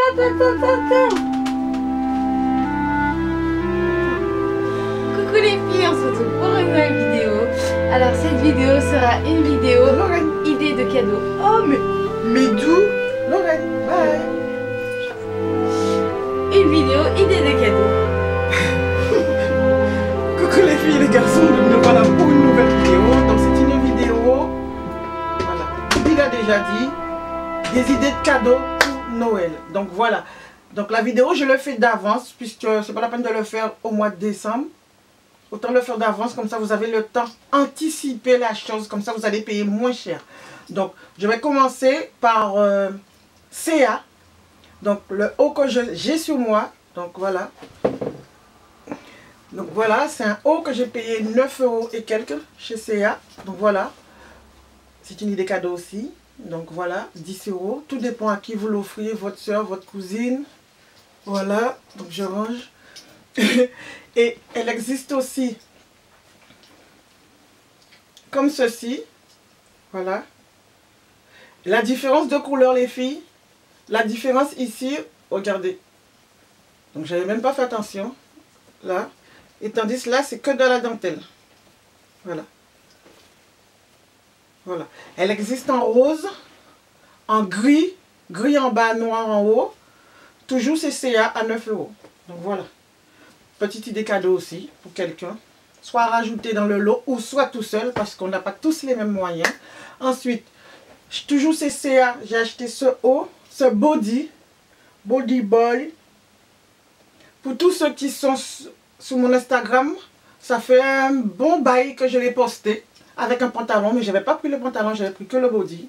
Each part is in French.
Coucou les filles, on se retrouve pour une nouvelle vidéo. Alors cette vidéo sera une vidéo idée de cadeau. Oh mais d'où Lorraine, bye. Une vidéo idée de cadeau. Coucou les filles et les garçons, nous voilà pour une nouvelle vidéo. Donc c'est une vidéo, voilà, il a déjà dit, des idées de cadeaux pour Noël. Donc voilà, donc la vidéo je le fais d'avance puisque c'est pas la peine de le faire au mois de décembre. Autant le faire d'avance, comme ça vous avez le temps d'anticiper la chose, comme ça vous allez payer moins cher. Donc je vais commencer par CA. Donc le haut que j'ai sur moi, donc voilà. Donc voilà, c'est un haut que j'ai payé 9 € et quelques chez CA. Donc voilà, c'est une idée cadeau aussi. Donc voilà, 10 €. Tout dépend à qui vous l'offrez, votre soeur, votre cousine. Voilà, donc je range. Et elle existe aussi comme ceci. Voilà. La différence de couleur les filles. La différence ici, regardez. Donc j'avais même pas fait attention. Là. Et tandis là, c'est que de la dentelle. Voilà. Voilà. Elle existe en rose, en gris, gris en bas, noir en haut. Toujours CCA à 9 €. Donc voilà. Petite idée cadeau aussi pour quelqu'un. Soit rajouter dans le lot ou soit tout seul parce qu'on n'a pas tous les mêmes moyens. Ensuite, toujours CCA, j'ai acheté ce haut, ce body boy. Pour tous ceux qui sont sur mon Instagram, ça fait un bon bail que je l'ai posté avec un pantalon, mais je n'avais pas pris le pantalon, j'avais pris que le body.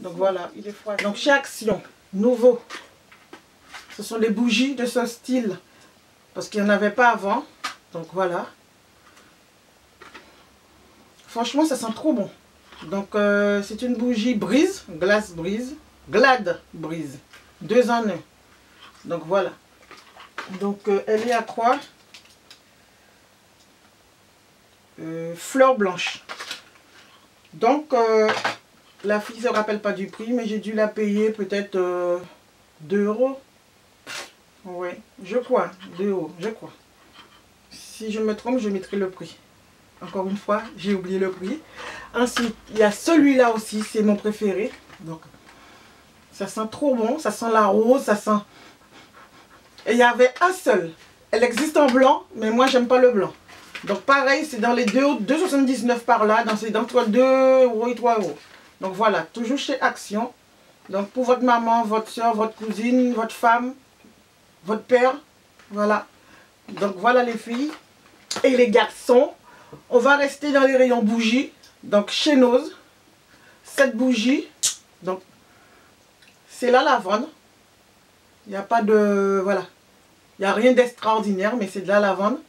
Donc voilà, il est froid. Donc chez Action, nouveau, ce sont des bougies de ce style, parce qu'il n'y en avait pas avant. Donc voilà. Franchement, ça sent trop bon. Donc c'est une bougie brise, glad brise, 2 en 1. Donc voilà. Donc elle est à quoi? Fleur blanche. Donc la fille ne se rappelle pas du prix, mais j'ai dû la payer peut-être 2 €. Ouais, je crois, 2 €, je crois. Si je me trompe, je mettrai le prix. Encore une fois, j'ai oublié le prix. Ensuite, il y a celui-là aussi, c'est mon préféré. Donc, ça sent trop bon, ça sent la rose, ça sent... Et il y avait un seul. Elle existe en blanc, mais moi, j'aime pas le blanc. Donc, pareil, c'est dans les 2,79 € par là, c'est entre 2 € et 3 €. Donc, voilà, toujours chez Action. Donc, pour votre maman, votre soeur, votre cousine, votre femme, votre père, voilà. Donc, voilà les filles et les garçons. On va rester dans les rayons bougies. Donc chez Nose, cette bougie, donc c'est la lavande. Il n'y a pas de... Voilà. Il n'y a rien d'extraordinaire, mais c'est de la lavande.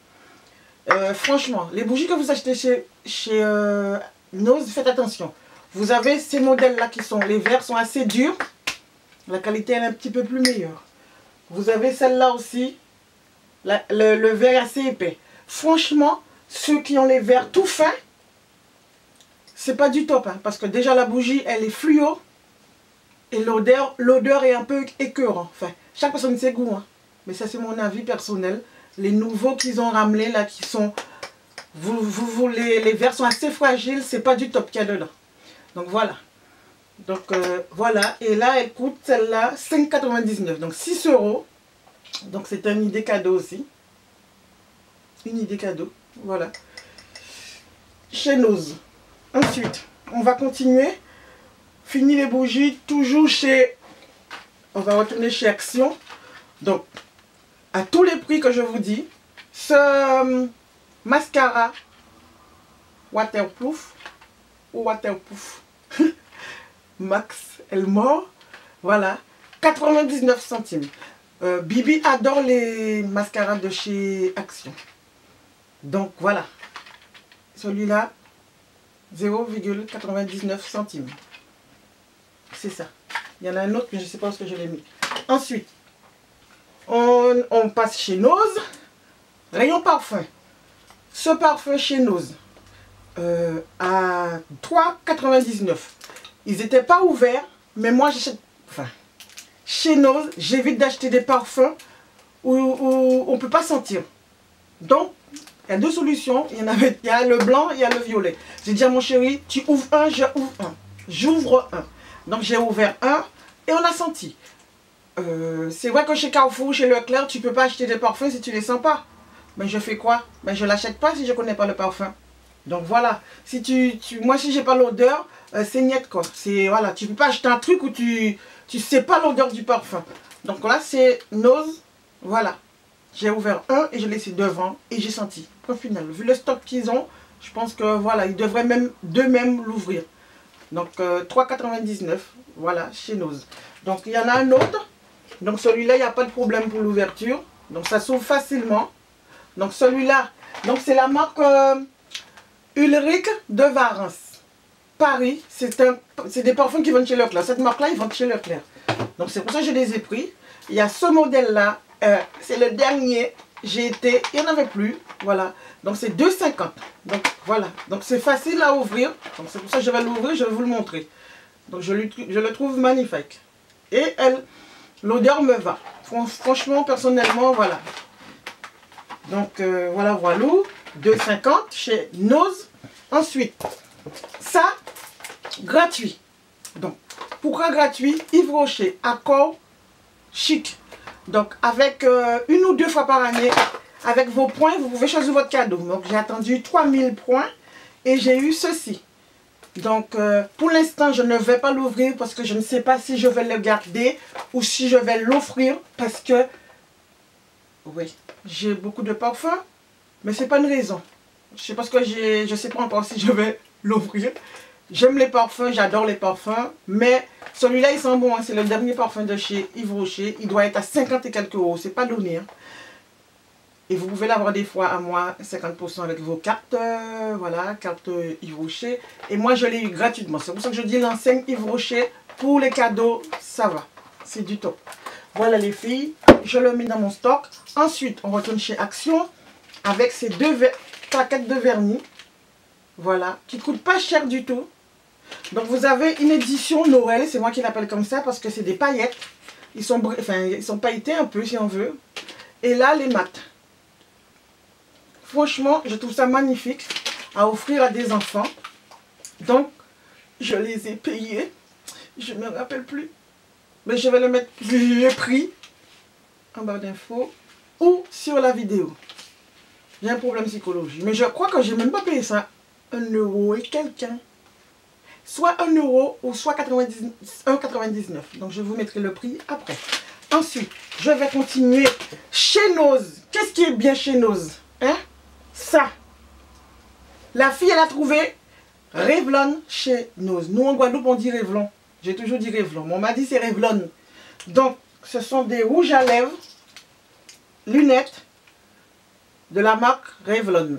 Franchement, les bougies que vous achetez chez Nose, faites attention. Vous avez ces modèles-là qui sont... Les verres sont assez durs. La qualité est un petit peu plus meilleure. Vous avez celle-là aussi. Le verre est assez épais. Franchement, ceux qui ont les verres tout fins, c'est pas du top, hein, parce que déjà la bougie, elle est fluo et l'odeur est un peu écœurante. Enfin, chaque personne ses goûts, hein, mais ça c'est mon avis personnel. Les nouveaux qu'ils ont ramenés là, qui sont, les verres sont assez fragiles, c'est pas du top qu'il y a dedans. Donc voilà. Donc voilà, et là elle coûte celle-là 5,99 €, donc 6 €. Donc c'est une idée cadeau aussi. Une idée cadeau, voilà. Chez Nose. Ensuite, on va continuer. Fini les bougies, toujours chez... On va retourner chez Action. Donc, à tous les prix que je vous dis, ce mascara waterproof ou waterproof Max Elmore, voilà, 99 centimes. Bibi adore les mascaras de chez Action. Donc voilà, celui-là, 0,99 centimes. C'est ça. Il y en a un autre, mais je ne sais pas où je l'ai mis. Ensuite, on passe chez Nose. Rayon parfum. Ce parfum chez Nose, à 3,99 €. Ils n'étaient pas ouverts, mais moi j'achète... Enfin, chez Nose, j'évite d'acheter des parfums où on ne peut pas sentir. Donc, il y a deux solutions. Il y a le blanc et il y a le violet. J'ai dit à mon chéri, tu ouvres un, je ouvre un. J'ouvre un. Donc, j'ai ouvert un et on a senti. C'est vrai que chez Carrefour, chez Leclerc, tu ne peux pas acheter des parfums si tu ne les sens pas. Mais je fais quoi? Ben, je ne l'achète pas si je ne connais pas le parfum. Donc, voilà. Si moi, si je n'ai pas l'odeur, c'est niet quoi. Voilà. Tu ne peux pas acheter un truc où tu ne sais pas l'odeur du parfum. Donc, là, c'est Nose. Voilà. J'ai ouvert un et je l'ai laissé devant et j'ai senti. Au final, vu le stock qu'ils ont, je pense que voilà, ils devraient même d'eux-mêmes l'ouvrir. Donc 3,99, voilà, chez Nose. Donc il y en a un autre. Donc celui-là, il n'y a pas de problème pour l'ouverture. Donc ça s'ouvre facilement. Donc celui-là, donc c'est la marque Ulrich de Varence. Paris, c'est des parfums qui vendent chez Leclerc. Cette marque-là, ils vendent chez Leclerc. Donc c'est pour ça que je les ai pris. Il y a ce modèle-là. C'est le dernier, il n'y en avait plus, voilà, donc c'est 2,50, donc voilà, donc c'est facile à ouvrir, donc c'est pour ça que je vais l'ouvrir, je vais vous le montrer, donc je le trouve magnifique, et l'odeur me va, franchement, personnellement, voilà, donc voilà, 2,50 chez Nose. Ensuite, ça, gratuit, donc pourquoi gratuit? Yves Rocher, Accord Chic. Donc, avec une ou deux fois par année, avec vos points, vous pouvez choisir votre cadeau. Donc, j'ai attendu 3000 points et j'ai eu ceci. Donc, pour l'instant, je ne vais pas l'ouvrir parce que je ne sais pas si je vais le garder ou si je vais l'offrir parce que, oui, j'ai beaucoup de parfums, mais ce n'est pas une raison. C'est parce que je ne sais pas encore si je vais l'ouvrir. J'aime les parfums, j'adore les parfums, mais celui-là il sent bon, hein, c'est le dernier parfum de chez Yves Rocher, il doit être à 50 et quelques euros, c'est pas donné. Hein. Et vous pouvez l'avoir des fois à moins 50% avec vos cartes, voilà, carte Yves Rocher. Et moi je l'ai eu gratuitement, c'est pour ça que je dis l'enseigne Yves Rocher, pour les cadeaux, ça va, c'est du top. Voilà les filles, je le mets dans mon stock. Ensuite, on retourne chez Action avec ces deux paquets de vernis, voilà, qui ne coûtent pas cher du tout. Donc vous avez une édition Noël, c'est moi qui l'appelle comme ça parce que c'est des paillettes. Ils sont pailletés un peu si on veut. Et là les mat. Franchement, je trouve ça magnifique à offrir à des enfants. Donc je les ai payés. Je ne me rappelle plus. Mais je vais le mettre le prix en barre d'infos ou sur la vidéo. J'ai un problème psychologique. Mais je crois que je n'ai même pas payé ça. 1 euro et quelqu'un. Soit 1 euro ou soit 1,99. Donc je vous mettrai le prix après. Ensuite, je vais continuer chez Nose. Qu'est-ce qui est bien chez Nose? Hein? Ça. La fille, elle a trouvé Revlon chez Nose. Nous en Guadeloupe, on dit Revlon. J'ai toujours dit Revlon. Mais on m'a dit c'est Revlon. Donc, ce sont des rouges à lèvres, lunettes de la marque Revlon.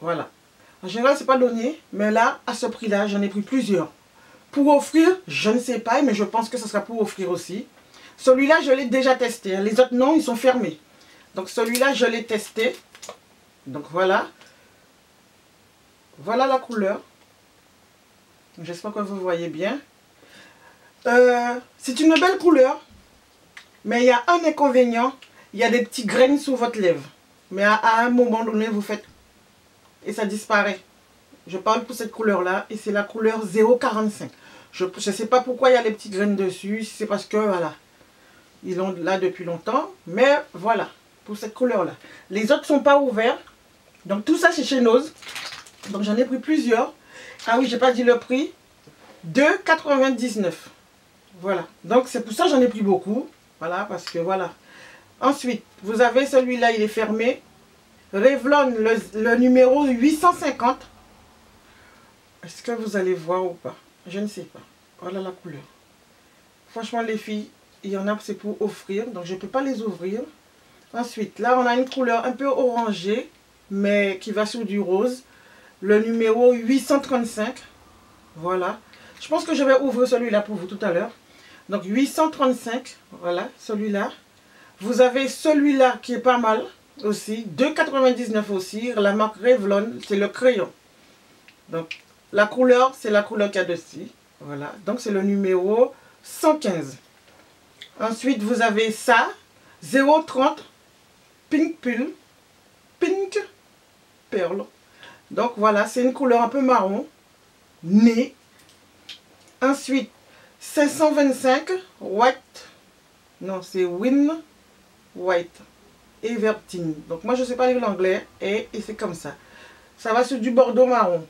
Voilà. En général, c'est pas donné, mais là, à ce prix-là, j'en ai pris plusieurs. Pour offrir, je ne sais pas, mais je pense que ce sera pour offrir aussi. Celui-là, je l'ai déjà testé. Les autres, non, ils sont fermés. Donc, celui-là, je l'ai testé. Donc, voilà. Voilà la couleur. J'espère que vous voyez bien. C'est une belle couleur, mais il y a un inconvénient. Il y a des petits graines sous votre lèvre. Mais à un moment donné, vous faites... et ça disparaît. Je parle pour cette couleur-là et c'est la couleur 0,45. Je ne sais pas pourquoi il y a les petites graines dessus. C'est parce que, voilà, ils l'ont là depuis longtemps. Mais voilà, pour cette couleur-là. Les autres ne sont pas ouverts. Donc tout ça, c'est chez Nose. Donc j'en ai pris plusieurs. Ah oui, j'ai pas dit le prix. 2,99. Voilà. Donc c'est pour ça que j'en ai pris beaucoup. Voilà, parce que voilà. Ensuite, vous avez celui-là, il est fermé. Revlon, le numéro 850. Est-ce que vous allez voir ou pas? Je ne sais pas. Voilà la couleur. Franchement, les filles, il y en a, c'est pour offrir. Donc, je ne peux pas les ouvrir. Ensuite, là, on a une couleur un peu orangée, mais qui va sur du rose. Le numéro 835. Voilà. Je pense que je vais ouvrir celui-là pour vous tout à l'heure. Donc, 835. Voilà, celui-là. Vous avez celui-là qui est pas mal. Aussi, 2,99 aussi, la marque Revlon, c'est le crayon. Donc, la couleur, c'est la couleur qu'il y a dessus. Voilà, donc c'est le numéro 115. Ensuite, vous avez ça, 0,30 Pink Pearl. Donc voilà, c'est une couleur un peu marron, nez. Ensuite, 525 White, non c'est Win White Evertine. Donc moi je ne sais pas lire l'anglais et c'est comme ça. Ça va sur du bordeaux marron.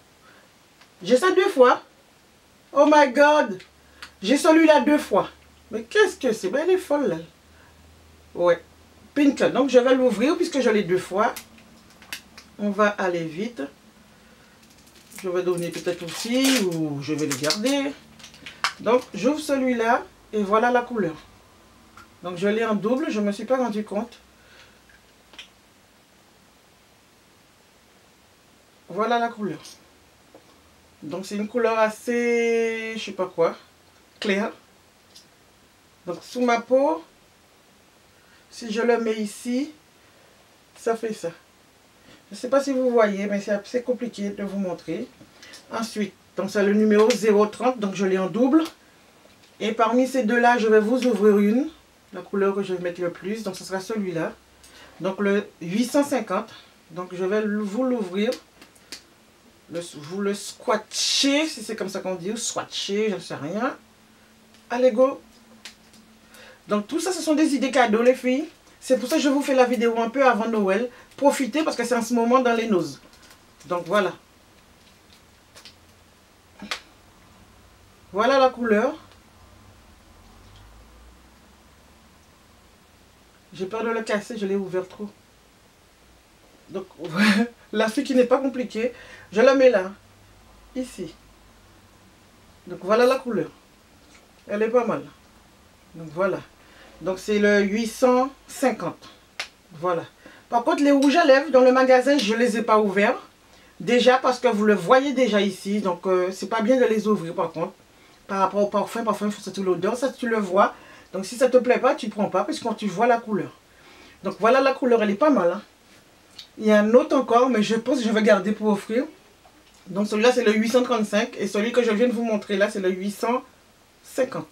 J'ai ça 2 fois. Oh my god, j'ai celui-là 2 fois. Mais qu'est-ce que c'est? Ben elle est folle là. Ouais, pink. Donc je vais l'ouvrir puisque je l'ai 2 fois. On va aller vite. Je vais donner peut-être aussi ou je vais le garder. Donc j'ouvre celui-là et voilà la couleur. Donc je l'ai en double, je ne me suis pas rendu compte. Voilà la couleur. Donc c'est une couleur assez, je sais pas quoi, claire. Donc sous ma peau, si je le mets ici, ça fait ça. Je ne sais pas si vous voyez, mais c'est assez compliqué de vous montrer. Ensuite, donc c'est le numéro 030, donc je l'ai en double. Et parmi ces deux-là, je vais vous ouvrir une. La couleur que je vais mettre le plus, donc ce sera celui-là. Donc le 850. Donc je vais vous l'ouvrir. Vous le swatcher, si c'est comme ça qu'on dit, ou swatcher, je ne sais rien. Allez, go! Donc tout ça, ce sont des idées cadeaux, les filles. C'est pour ça que je vous fais la vidéo un peu avant Noël. Profitez parce que c'est en ce moment dans les noses. Donc voilà. Voilà la couleur. J'ai peur de le casser, je l'ai ouvert trop. Donc la fille qui n'est pas compliquée, je la mets là. Ici. Donc voilà la couleur. Elle est pas mal. Donc voilà. Donc c'est le 850. Voilà. Par contre les rouges à lèvres dans le magasin je ne les ai pas ouverts. Déjà parce que vous le voyez déjà ici. Donc c'est pas bien de les ouvrir par contre. Par rapport au parfum, il faut sentir l'odeur. Ça tu le vois. Donc si ça te plaît pas tu prends pas. Parce que quand tu vois la couleur. Donc voilà la couleur, elle est pas mal. Hein. Il y a un autre encore mais je pense que je vais garder pour offrir. Donc celui-là c'est le 835. Et celui que je viens de vous montrer là c'est le 850.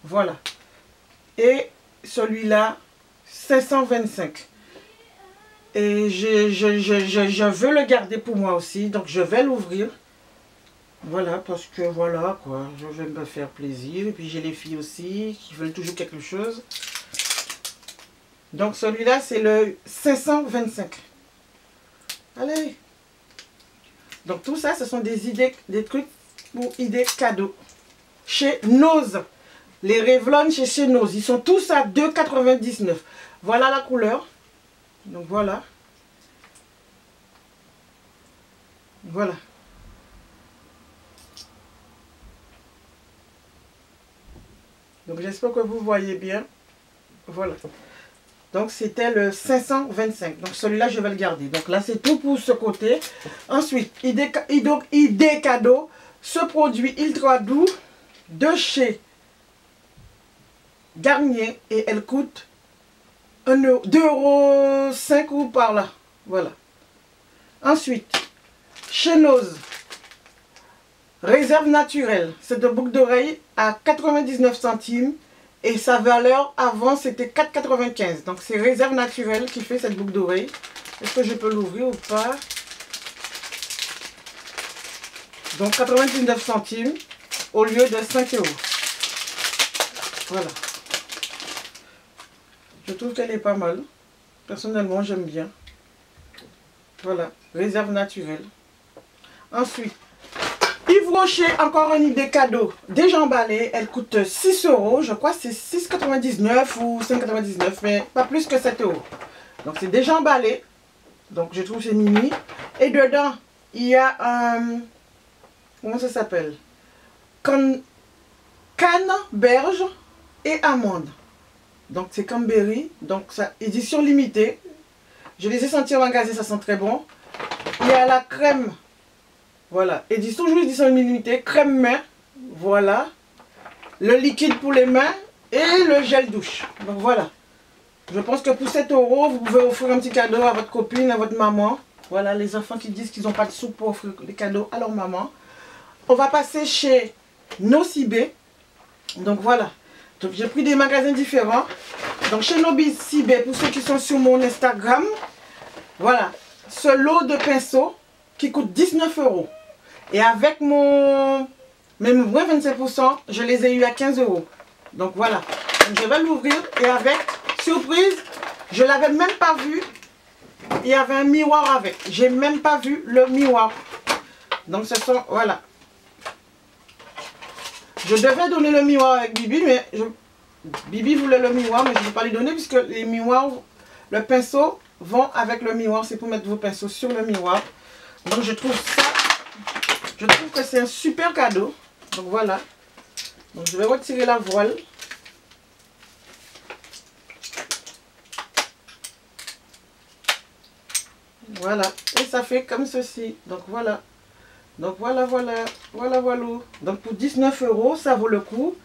Voilà. Et celui-là 525. Et je veux le garder pour moi aussi. Donc je vais l'ouvrir. Voilà, parce que voilà quoi. Je vais me faire plaisir. Et puis j'ai les filles aussi qui veulent toujours quelque chose. Donc celui-là c'est le 525. Allez. Donc tout ça ce sont des idées, des trucs pour idées cadeaux. Chez Nose. Les Revlon chez Nose. Ils sont tous à 2,99. Voilà la couleur. Donc voilà. Voilà. Donc j'espère que vous voyez bien. Voilà. Donc c'était le 525. Donc celui-là je vais le garder. Donc là c'est tout pour ce côté. Ensuite, idée cadeau. Ce produit ultra doux de chez Garnier. Et elle coûte 2,05 € ou par là. Voilà. Ensuite, chez Nose, réserve naturelle. Cette boucle d'oreille à 99 centimes. Et sa valeur avant c'était 4,95. Donc c'est réserve naturelle qui fait cette boucle d'oreille. Est-ce que je peux l'ouvrir ou pas? Donc 99 centimes au lieu de 5 €. Voilà. Je trouve qu'elle est pas mal. Personnellement, j'aime bien. Voilà, réserve naturelle. Ensuite, Yves Rocher, encore une idée cadeau. Déjà emballée, elle coûte 6 €. Je crois que c'est 6,99 ou 5,99, mais pas plus que 7 €. Donc c'est déjà emballé. Donc je trouve que c'est mini. Et dedans, il y a un... Comment ça s'appelle? Canneberge et amande. Donc c'est Canberry, donc ça, édition limitée. Je les ai sentis en magasin, ça sent très bon. Il y a la crème, voilà, toujours édition limitée, crème main, voilà. Le liquide pour les mains et le gel douche. Donc voilà. Je pense que pour 7 €, vous pouvez offrir un petit cadeau à votre copine, à votre maman. Voilà, les enfants qui disent qu'ils n'ont pas de sous pour offrir des cadeaux à leur maman. On va passer chez Nocibé. Donc voilà. Donc j'ai pris des magasins différents. Donc chez Nobisibé, pour ceux qui sont sur mon Instagram, voilà, ce lot de pinceaux qui coûte 19 €. Et avec mon même moins 25%, je les ai eu à 15 €. Donc voilà, donc, je vais l'ouvrir et avec, surprise, je ne l'avais même pas vu. Il y avait un miroir avec. J'ai même pas vu le miroir. Donc ce sont, voilà. Je devais donner le miroir avec Bibi, mais Bibi voulait le miroir, mais je ne vais pas lui donner puisque les miroirs, le pinceau vont avec le miroir. C'est pour mettre vos pinceaux sur le miroir. Donc je trouve que c'est un super cadeau. Donc voilà. Donc je vais retirer la voile. Voilà. Et ça fait comme ceci. Donc voilà. Donc voilà. Donc pour 19 €, ça vaut le coup.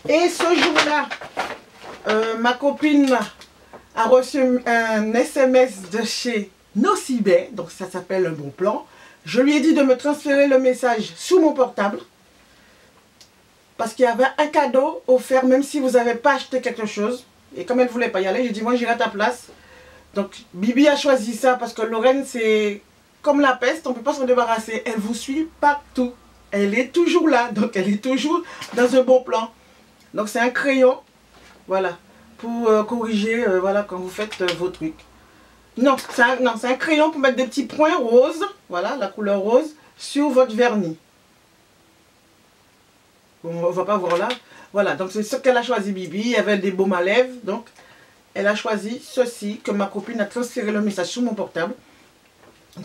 Et ce jour-là, ma copine a reçu un SMS de chez Nocibé. Donc ça s'appelle un bon plan. Je lui ai dit de me transférer le message sous mon portable. Parce qu'il y avait un cadeau offert même si vous n'avez pas acheté quelque chose. Et comme elle ne voulait pas y aller, j'ai dit moi j'irai à ta place. Donc Bibi a choisi ça parce que Lorraine c'est comme la peste, on ne peut pas s'en débarrasser. Elle vous suit partout. Elle est toujours là, donc elle est toujours dans un bon plan. Donc c'est un crayon, voilà, pour corriger, voilà, quand vous faites vos trucs. Non, c'est un crayon pour mettre des petits points roses, voilà, la couleur rose, sur votre vernis. Bon, on ne va pas voir là. Voilà, donc c'est ce qu'elle a choisi Bibi. Il y avait des baumes à lèvres, donc elle a choisi ceci, que ma copine a transféré le message sur mon portable.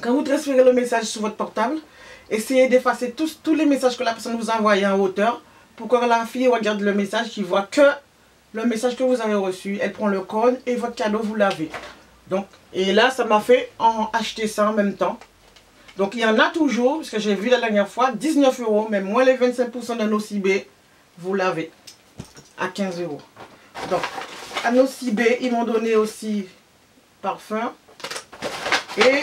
Quand vous transférez le message sur votre portable, essayez d'effacer tous les messages que la personne vous a envoyés en hauteur pour que la fille regarde le message, qu'il voit que le message que vous avez reçu. Elle prend le code et votre cadeau, vous l'avez. Donc, et là, ça m'a fait acheter ça en même temps. Donc, il y en a toujours, parce que j'ai vu la dernière fois, 19 €, mais moins les 25% de Nocibé, vous l'avez à 15 €. Donc, à Nocibé, ils m'ont donné aussi parfum et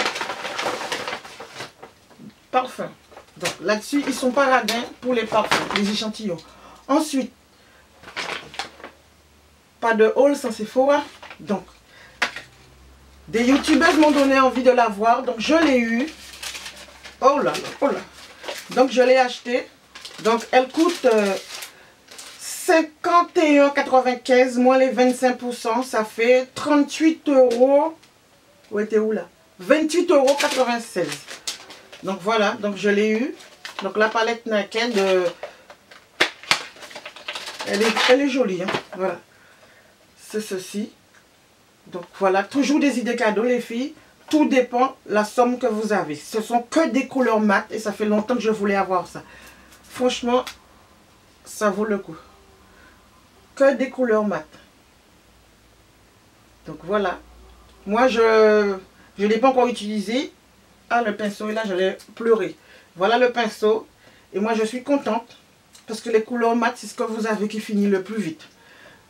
parfum. Donc là-dessus, ils sont paradins pour les parfums, les échantillons. Ensuite, pas de haul sans Sephora. Donc, des youtubeuses m'ont donné envie de l'avoir. Donc, je l'ai eu. Oh là là, oh là. Donc, je l'ai acheté. Donc, elle coûte 51,95 moins les 25%. Ça fait 38 €. Où était où là? 28,96 €. Donc voilà, donc je l'ai eu. Donc la palette Naked, elle est jolie. Hein. Voilà. C'est ceci. Donc voilà, toujours des idées cadeaux les filles. Tout dépend de la somme que vous avez. Ce sont que des couleurs mat et ça fait longtemps que je voulais avoir ça. Franchement, ça vaut le coup. Que des couleurs mat. Donc voilà. Moi, je ne l'ai pas encore utilisé. Ah, le pinceau, et là, j'allais pleurer. Voilà le pinceau. Et moi, je suis contente. Parce que les couleurs mat, c'est ce que vous avez qui finit le plus vite.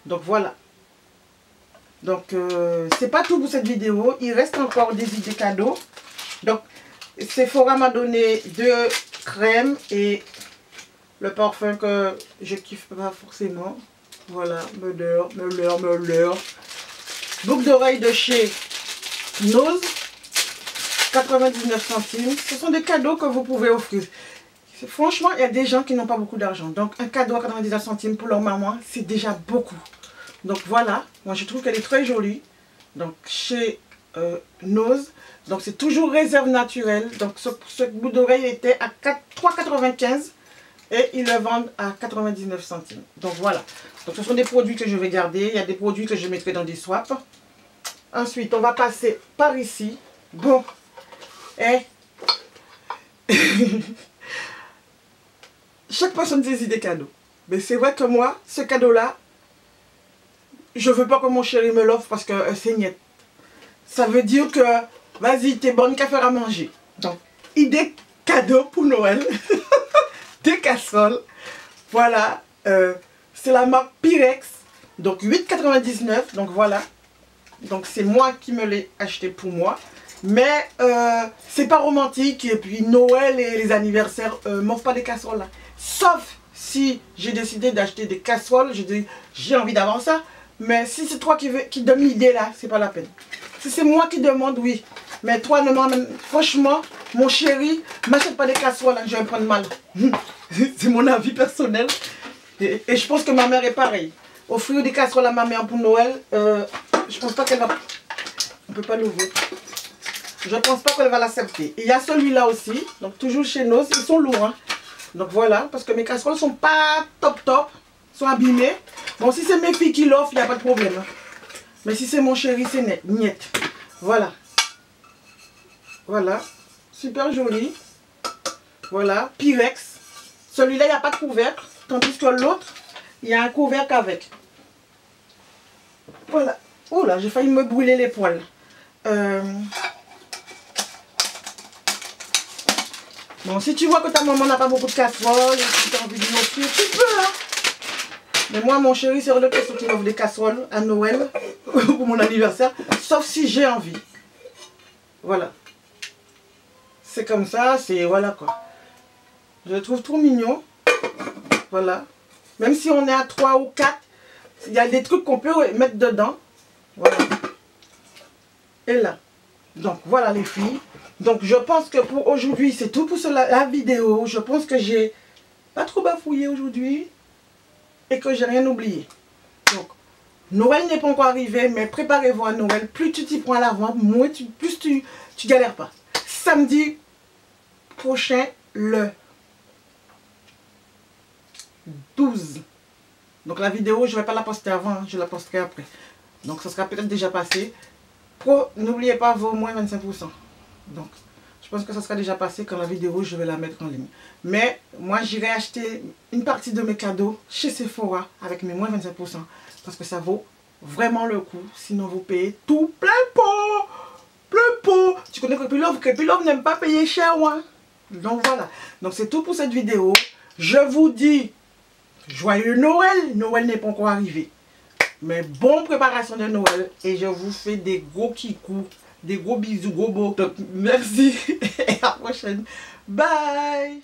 Donc, voilà. Donc, c'est pas tout pour cette vidéo. Il reste encore des idées cadeaux. Donc, Sephora m'a donné 2 crèmes et le parfum que je kiffe pas forcément. Voilà, Meuler. Boucle d'oreille de chez Nose. 99 centimes. Ce sont des cadeaux que vous pouvez offrir. Franchement, il y a des gens qui n'ont pas beaucoup d'argent. Donc, un cadeau à 99 centimes pour leur maman, c'est déjà beaucoup. Donc, voilà. Moi, je trouve qu'elle est très jolie. Donc, chez Nose. Donc, c'est toujours réserve naturelle. Donc, ce bout d'oreille était à 3,95 et ils le vendent à 99 centimes. Donc, voilà. Donc, ce sont des produits que je vais garder. Il y a des produits que je mettrai dans des swaps. Ensuite, on va passer par ici. Bon. Et chaque personne saisit des cadeaux. Mais c'est vrai que moi, ce cadeau-là, je ne veux pas que mon chéri me l'offre parce que c'est niet. Ça veut dire que, vas-y, t'es bonne qu'à faire à manger. Donc, idée cadeau pour Noël. Des casseroles. Voilà. C'est la marque Pyrex. Donc, 8,99. Donc, voilà. Donc, c'est moi qui me l'ai acheté pour moi. Mais c'est pas romantique. Et puis Noël et les anniversaires m'offrent pas des casseroles là. Sauf si j'ai décidé d'acheter des casseroles, je dis j'ai envie d'avoir ça. Mais si c'est toi qui donne l'idée là, c'est pas la peine. Si c'est moi qui demande, oui. Mais toi, ne m'emmène. Franchement, mon chéri, m'achète pas des casseroles, hein, je vais prendre mal. C'est mon avis personnel. Et je pense que ma mère est pareille. Offrir des casseroles à ma mère pour Noël, je pense pas qu'elle va... On peut pas l'ouvrir. Je pense pas qu'elle va l'accepter. Il y a celui-là aussi. Donc toujours chez nous, ils sont lourds. Hein. Donc voilà, parce que mes casseroles sont pas top top. Sont abîmées. Bon, si c'est mes filles qui l'offrent, il n'y a pas de problème. Hein. Mais si c'est mon chéri, c'est net. Niet. Voilà. Voilà. Super joli. Voilà. Pyrex. Celui-là, il n'y a pas de couvercle. Tandis que l'autre, il y a un couvercle avec. Voilà. Oh là, j'ai failli me brûler les poils. Bon, si tu vois que ta maman n'a pas beaucoup de casseroles et que tu as envie de l'offrir, tu peux, hein. Mais moi, mon chéri, c'est hors de question qu'il m'offre des casseroles à Noël pour mon anniversaire, sauf si j'ai envie. Voilà. C'est comme ça, c'est... Voilà quoi. Je le trouve trop mignon. Voilà. Même si on est à 3 ou 4, il y a des trucs qu'on peut mettre dedans. Voilà. Et là. Donc, voilà les filles. Donc, je pense que pour aujourd'hui, c'est tout pour la vidéo. Je pense que j'ai pas trop bafouillé aujourd'hui. Et que j'ai rien oublié. Donc, Noël n'est pas encore arrivé, mais préparez-vous à Noël. Plus tu t'y prends à l'avant, plus tu galères pas. Samedi prochain, le 12. Donc la vidéo, je ne vais pas la poster avant, hein, je la posterai après. Donc ça sera peut-être déjà passé. N'oubliez pas vos moins 25%. Donc, je pense que ça sera déjà passé quand la vidéo, je vais la mettre en ligne. Mais moi, j'irai acheter une partie de mes cadeaux chez Sephora avec mes moins 25%. Parce que ça vaut vraiment le coup. Sinon, vous payez tout plein pot. Plein pot. Tu connais Crépy Love n'aime pas payer cher, hein. Donc voilà. Donc c'est tout pour cette vidéo. Je vous dis joyeux Noël. Noël n'est pas encore arrivé. Mais bonne préparation de Noël. Et je vous fais des gros kikous. Des gros bisous, gros beaux. Donc merci et à la prochaine. Bye.